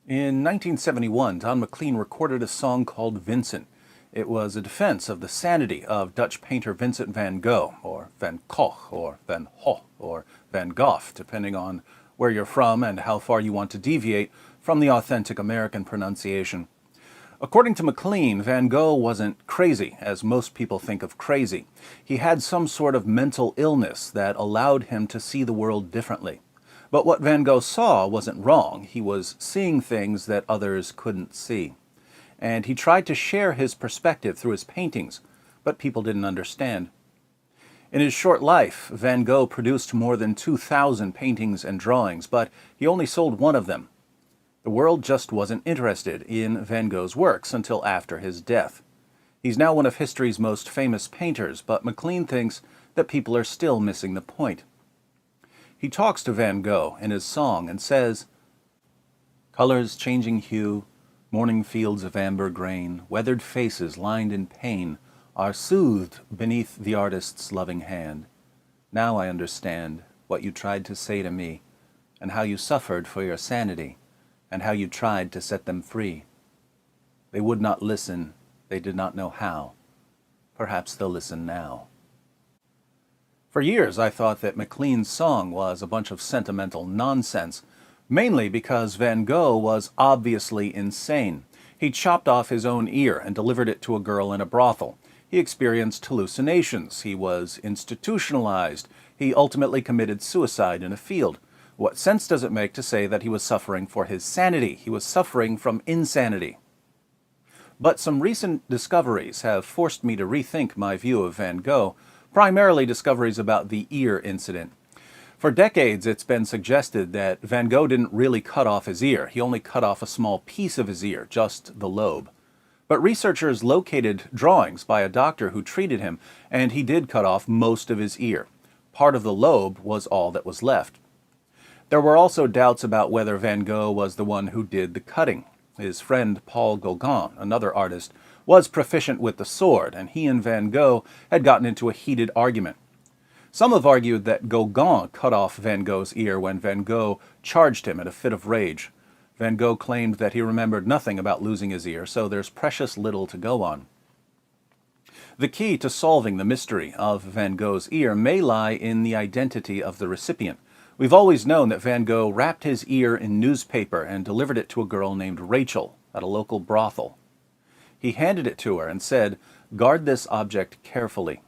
In 1971, Don McLean recorded a song called Vincent. It was a defense of the sanity of Dutch painter Vincent van Gogh, or Van Gogh, or Van Gogh, or Van Gogh, depending on where you're from and how far you want to deviate from the authentic American pronunciation. According to McLean, Van Gogh wasn't crazy, as most people think of crazy. He had some sort of mental illness that allowed him to see the world differently. But what Van Gogh saw wasn't wrong. He was seeing things that others couldn't see. And he tried to share his perspective through his paintings, but people didn't understand. In his short life, Van Gogh produced more than 2,000 paintings and drawings, but he only sold one of them. The world just wasn't interested in Van Gogh's works until after his death. He's now one of history's most famous painters, but McLean thinks that people are still missing the point. He talks to Van Gogh in his song and says, "Colors changing hue, morning fields of amber grain, weathered faces lined in pain, are soothed beneath the artist's loving hand. Now I understand what you tried to say to me, and how you suffered for your sanity, and how you tried to set them free. They would not listen, they did not know how. Perhaps they'll listen now." For years, I thought that McLean's song was a bunch of sentimental nonsense, mainly because Van Gogh was obviously insane. He chopped off his own ear and delivered it to a girl in a brothel. He experienced hallucinations. He was institutionalized. He ultimately committed suicide in a field. What sense does it make to say that he was suffering for his sanity? He was suffering from insanity. But some recent discoveries have forced me to rethink my view of Van Gogh, primarily discoveries about the ear incident. For decades, it's been suggested that Van Gogh didn't really cut off his ear. He only cut off a small piece of his ear, just the lobe. But researchers located drawings by a doctor who treated him, and he did cut off most of his ear. Part of the lobe was all that was left. There were also doubts about whether Van Gogh was the one who did the cutting. His friend Paul Gauguin, another artist, was proficient with the sword, and he and Van Gogh had gotten into a heated argument. Some have argued that Gauguin cut off Van Gogh's ear when Van Gogh charged him in a fit of rage. Van Gogh claimed that he remembered nothing about losing his ear, so there's precious little to go on. The key to solving the mystery of Van Gogh's ear may lie in the identity of the recipient. We've always known that Van Gogh wrapped his ear in newspaper and delivered it to a girl named Rachel at a local brothel. He handed it to her and said, "Guard this object carefully."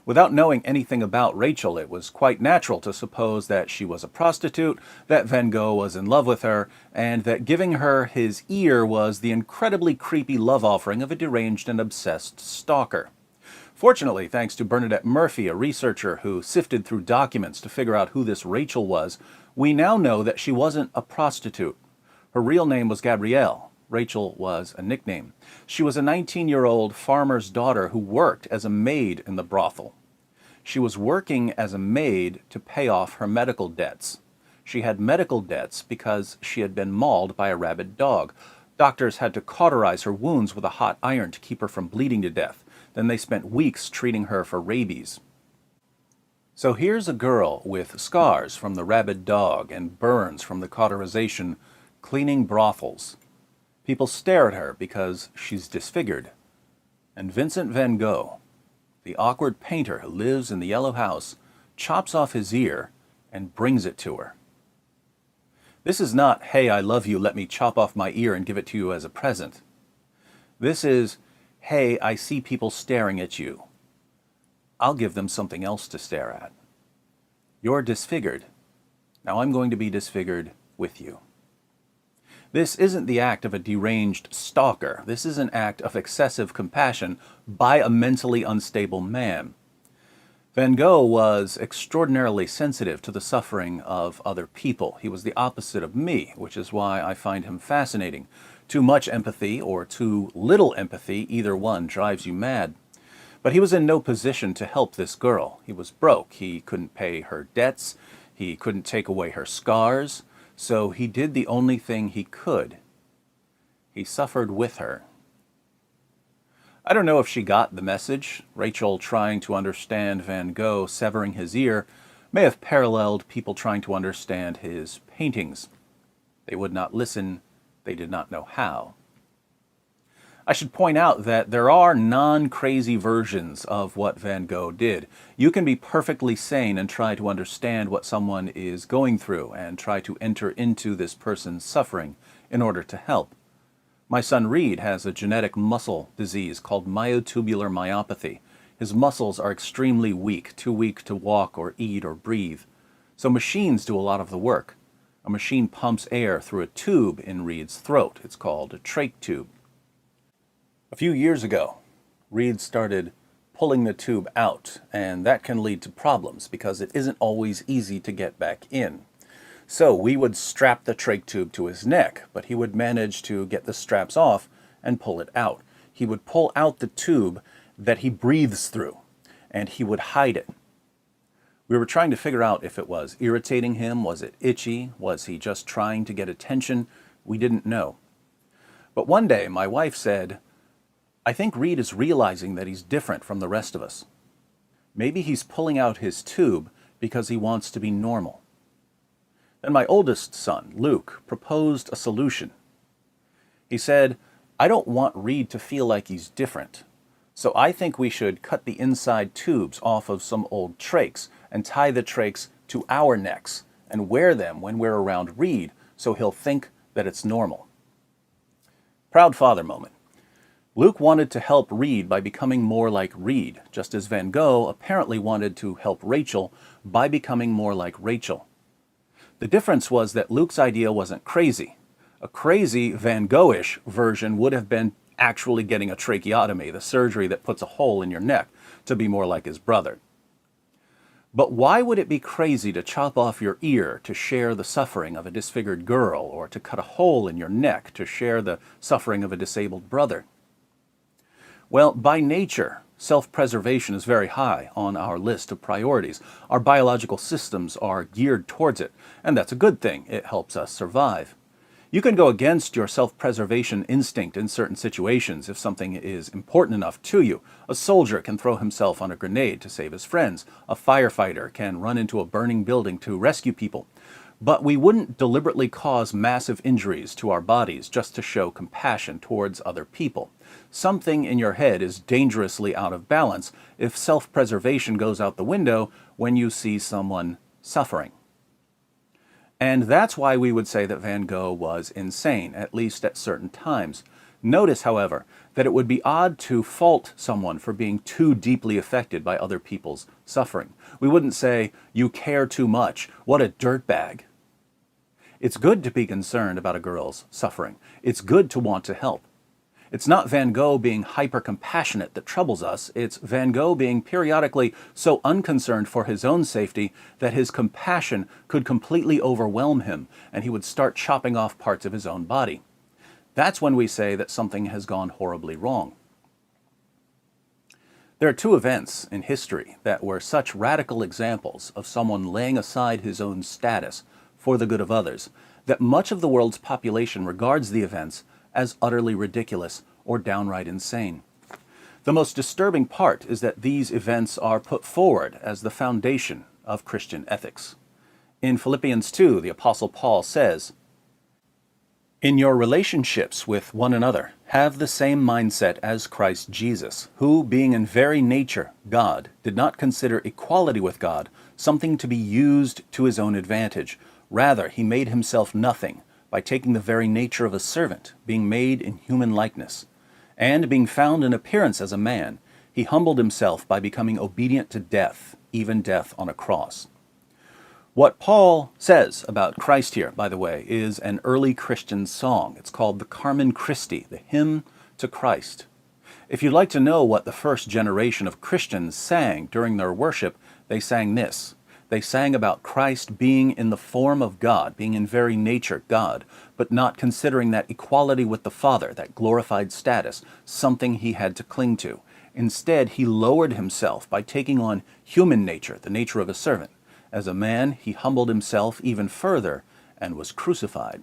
Without knowing anything about Rachel, it was quite natural to suppose that she was a prostitute, that Van Gogh was in love with her, and that giving her his ear was the incredibly creepy love offering of a deranged and obsessed stalker. Fortunately, thanks to Bernadette Murphy, a researcher who sifted through documents to figure out who this Rachel was, we now know that she wasn't a prostitute. Her real name was Gabrielle. Rachel was a nickname. She was a 19-year-old farmer's daughter who worked as a maid in the brothel. She was working as a maid to pay off her medical debts. She had medical debts because she had been mauled by a rabid dog. Doctors had to cauterize her wounds with a hot iron to keep her from bleeding to death. Then they spent weeks treating her for rabies. So here's a girl with scars from the rabid dog and burns from the cauterization, cleaning brothels. People stare at her because she's disfigured. And Vincent van Gogh, the awkward painter who lives in the yellow house, chops off his ear and brings it to her. This is not, "Hey, I love you, let me chop off my ear and give it to you as a present." This is, "Hey, I see people staring at you. I'll give them something else to stare at. You're disfigured. Now I'm going to be disfigured with you." This isn't the act of a deranged stalker. This is an act of excessive compassion by a mentally unstable man. Van Gogh was extraordinarily sensitive to the suffering of other people. He was the opposite of me, which is why I find him fascinating. Too much empathy or too little empathy, either one drives you mad. But he was in no position to help this girl. He was broke. He couldn't pay her debts. He couldn't take away her scars. So he did the only thing he could. He suffered with her. I don't know if she got the message. Rachel trying to understand Van Gogh severing his ear may have paralleled people trying to understand his paintings. They would not listen, They did not know how. I should point out that there are non-crazy versions of what Van Gogh did. You can be perfectly sane and try to understand what someone is going through and try to enter into this person's suffering in order to help. My son Reed has a genetic muscle disease called myotubular myopathy. His muscles are extremely weak, too weak to walk or eat or breathe. So machines do a lot of the work. A machine pumps air through a tube in Reed's throat. It's called a trach tube. A few years ago, Reed started pulling the tube out, and that can lead to problems because it isn't always easy to get back in. So we would strap the trach tube to his neck, but he would manage to get the straps off and pull it out. He would pull out the tube that he breathes through, and he would hide it. We were trying to figure out if it was irritating him, was it itchy, was he just trying to get attention? We didn't know. But one day my wife said, "I think Reed is realizing that he's different from the rest of us. Maybe he's pulling out his tube because he wants to be normal." Then my oldest son, Luke, proposed a solution. He said, "I don't want Reed to feel like he's different, so I think we should cut the inside tubes off of some old trachs and tie the trachs to our necks and wear them when we're around Reed so he'll think that it's normal." Proud father moment. Luke wanted to help Reed by becoming more like Reed, just as Van Gogh apparently wanted to help Rachel by becoming more like Rachel. The difference was that Luke's idea wasn't crazy. A crazy Van Gogh-ish version would have been actually getting a tracheotomy, the surgery that puts a hole in your neck, to be more like his brother. But why would it be crazy to chop off your ear to share the suffering of a disfigured girl, or to cut a hole in your neck to share the suffering of a disabled brother? Well, by nature, self-preservation is very high on our list of priorities. Our biological systems are geared towards it, and that's a good thing. It helps us survive. You can go against your self-preservation instinct in certain situations if something is important enough to you. A soldier can throw himself on a grenade to save his friends. A firefighter can run into a burning building to rescue people. But we wouldn't deliberately cause massive injuries to our bodies just to show compassion towards other people. Something in your head is dangerously out of balance if self-preservation goes out the window when you see someone suffering. And that's why we would say that Van Gogh was insane, at least at certain times. Notice, however, that it would be odd to fault someone for being too deeply affected by other people's suffering. We wouldn't say, "You care too much, what a dirtbag." It's good to be concerned about a girl's suffering. It's good to want to help. It's not Van Gogh being hyper-compassionate that troubles us. It's Van Gogh being periodically so unconcerned for his own safety that his compassion could completely overwhelm him and he would start chopping off parts of his own body. That's when we say that something has gone horribly wrong. There are two events in history that were such radical examples of someone laying aside his own status for the good of others that much of the world's population regards the events as utterly ridiculous or downright insane. The most disturbing part is that these events are put forward as the foundation of Christian ethics. In Philippians 2, the Apostle Paul says, "In your relationships with one another, have the same mindset as Christ Jesus, who, being in very nature God, did not consider equality with God something to be used to his own advantage. Rather, he made himself nothing by taking the very nature of a servant, being made in human likeness. And being found in appearance as a man, he humbled himself by becoming obedient to death, even death on a cross." What Paul says about Christ here, by the way, is an early Christian song. It's called the Carmen Christi, the hymn to Christ. If you'd like to know what the first generation of Christians sang during their worship, they sang this. They sang about Christ being in the form of God, being in very nature God, but not considering that equality with the Father, that glorified status, something he had to cling to. Instead, he lowered himself by taking on human nature, the nature of a servant. As a man, he humbled himself even further and was crucified.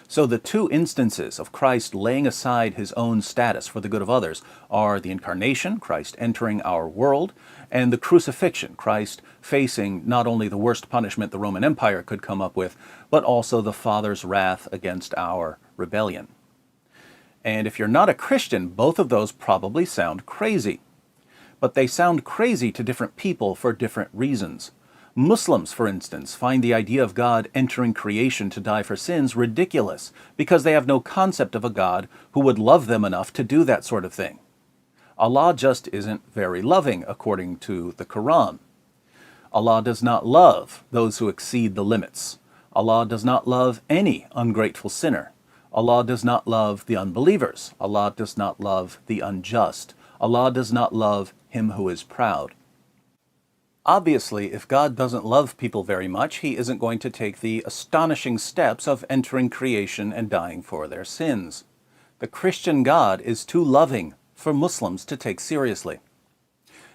So the two instances of Christ laying aside his own status for the good of others are the incarnation, Christ entering our world, and the crucifixion, Christ facing not only the worst punishment the Roman Empire could come up with, but also the Father's wrath against our rebellion. And if you're not a Christian, both of those probably sound crazy. But they sound crazy to different people for different reasons. Muslims, for instance, find the idea of God entering creation to die for sins ridiculous because they have no concept of a God who would love them enough to do that sort of thing. Allah just isn't very loving, according to the Quran. Allah does not love those who exceed the limits. Allah does not love any ungrateful sinner. Allah does not love the unbelievers. Allah does not love the unjust. Allah does not love him who is proud. Obviously, if God doesn't love people very much, he isn't going to take the astonishing steps of entering creation and dying for their sins. The Christian God is too loving for Muslims to take seriously.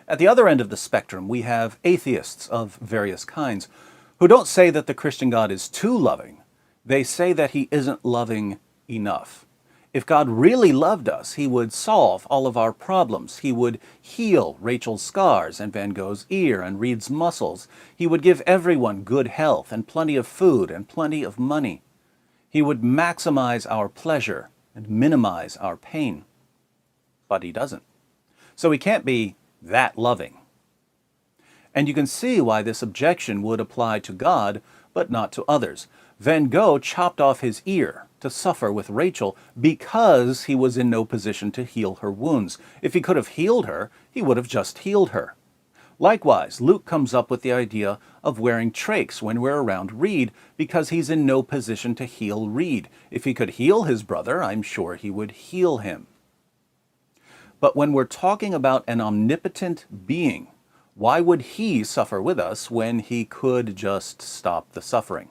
At the other end of the spectrum, we have atheists of various kinds who don't say that the Christian God is too loving. They say that he isn't loving enough. If God really loved us, he would solve all of our problems. He would heal Rachel's scars and Van Gogh's ear and Reed's muscles. He would give everyone good health and plenty of food and plenty of money. He would maximize our pleasure and minimize our pain. But he doesn't. So he can't be that loving. And you can see why this objection would apply to God, but not to others. Van Gogh chopped off his ear to suffer with Rachel because he was in no position to heal her wounds. If he could have healed her, he would have just healed her. Likewise, Luke comes up with the idea of wearing trachs when we're around Reed because he's in no position to heal Reed. If he could heal his brother, I'm sure he would heal him. But when we're talking about an omnipotent being, why would he suffer with us when he could just stop the suffering?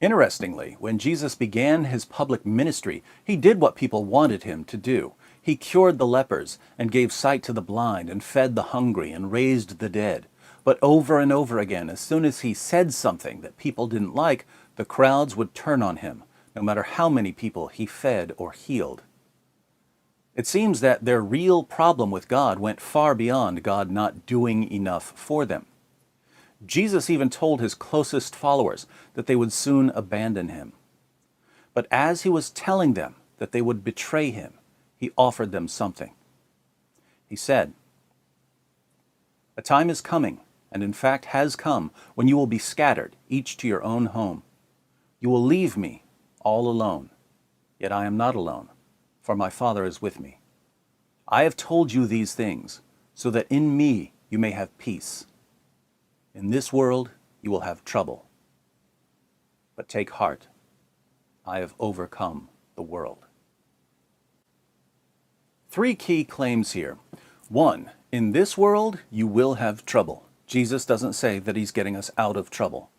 Interestingly, when Jesus began his public ministry, he did what people wanted him to do. He cured the lepers and gave sight to the blind and fed the hungry and raised the dead. But over and over again, as soon as he said something that people didn't like, the crowds would turn on him, no matter how many people he fed or healed. It seems that their real problem with God went far beyond God not doing enough for them. Jesus even told his closest followers that they would soon abandon him. But as he was telling them that they would betray him, he offered them something. He said, "A time is coming, and in fact has come, when you will be scattered, each to your own home. You will leave me all alone, yet I am not alone, for my Father is with me. I have told you these things, so that in me you may have peace. In this world you will have trouble. But take heart, I have overcome the world." Three key claims here. 1, in this world you will have trouble. Jesus doesn't say that he's getting us out of trouble.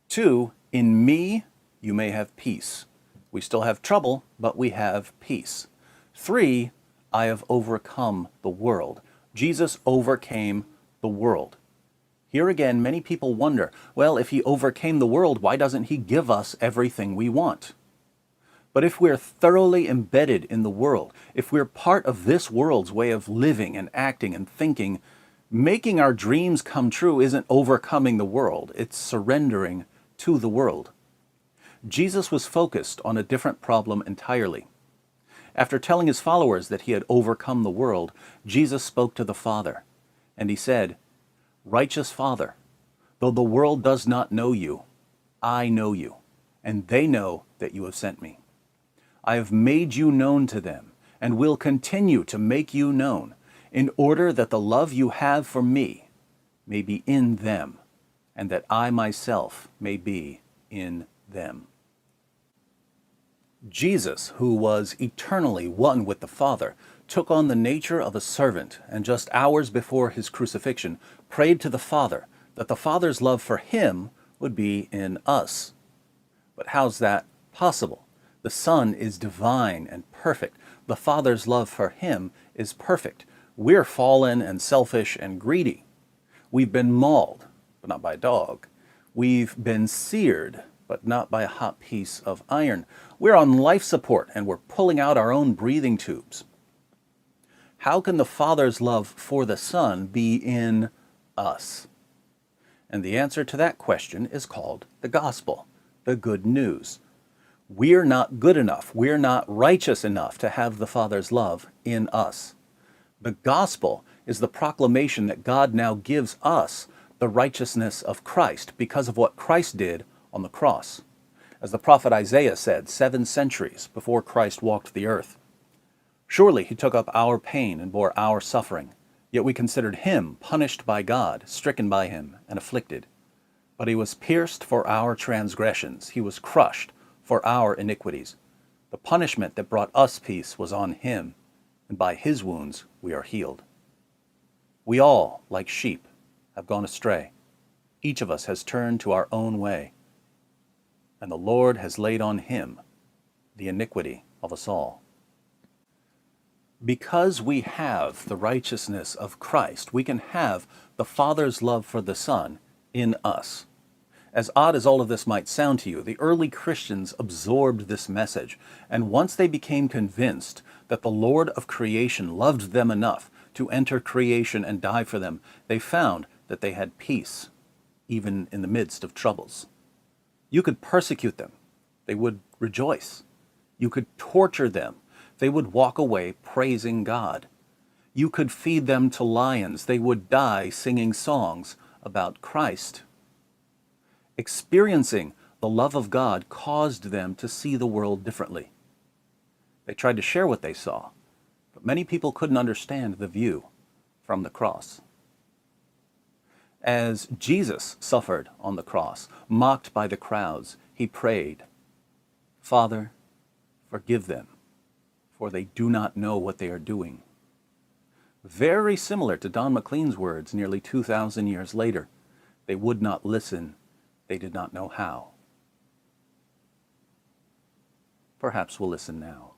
2, in me you may have peace. We still have trouble, but we have peace. 3, I have overcome the world. Jesus overcame the world. Here again, many people wonder, well, if he overcame the world, why doesn't he give us everything we want? But if we're thoroughly embedded in the world, if we're part of this world's way of living and acting and thinking, making our dreams come true isn't overcoming the world, it's surrendering to the world. Jesus was focused on a different problem entirely. After telling his followers that he had overcome the world, Jesus spoke to the Father, and he said, "Righteous Father, though the world does not know you, I know you, and they know that you have sent me. I have made you known to them, and will continue to make you known, in order that the love you have for me may be in them, and that I myself may be in them." Jesus, who was eternally one with the Father, took on the nature of a servant, and just hours before his crucifixion, prayed to the Father that the Father's love for him would be in us. But how's that possible? The Son is divine and perfect. The Father's love for him is perfect. We're fallen and selfish and greedy. We've been mauled, but not by a dog. We've been seared, but not by a hot piece of iron. We're on life support, and we're pulling out our own breathing tubes. How can the Father's love for the Son be in us? And the answer to that question is called the gospel, the good news. We're not good enough. We're not righteous enough to have the Father's love in us. The gospel is the proclamation that God now gives us the righteousness of Christ because of what Christ did on the cross. As the prophet Isaiah said 7 centuries before Christ walked the earth, "Surely he took up our pain and bore our suffering, yet we considered him punished by God, stricken by him, and afflicted. But he was pierced for our transgressions, he was crushed for our iniquities. The punishment that brought us peace was on him, and by his wounds we are healed." We all, like sheep, have gone astray. Each of us has turned to our own way, and the Lord has laid on him the iniquity of us all. Because we have the righteousness of Christ, we can have the Father's love for the Son in us. As odd as all of this might sound to you, the early Christians absorbed this message, and once they became convinced that the Lord of creation loved them enough to enter creation and die for them, they found that they had peace, even in the midst of troubles. You could persecute them, they would rejoice. You could torture them, they would walk away praising God. You could feed them to lions, they would die singing songs about Christ. Experiencing the love of God caused them to see the world differently. They tried to share what they saw, but many people couldn't understand the view from the cross. As Jesus suffered on the cross, mocked by the crowds, he prayed, "Father, forgive them, for they do not know what they are doing." Very similar to Don McLean's words nearly 2,000 years later. They would not listen. They did not know how. Perhaps we'll listen now.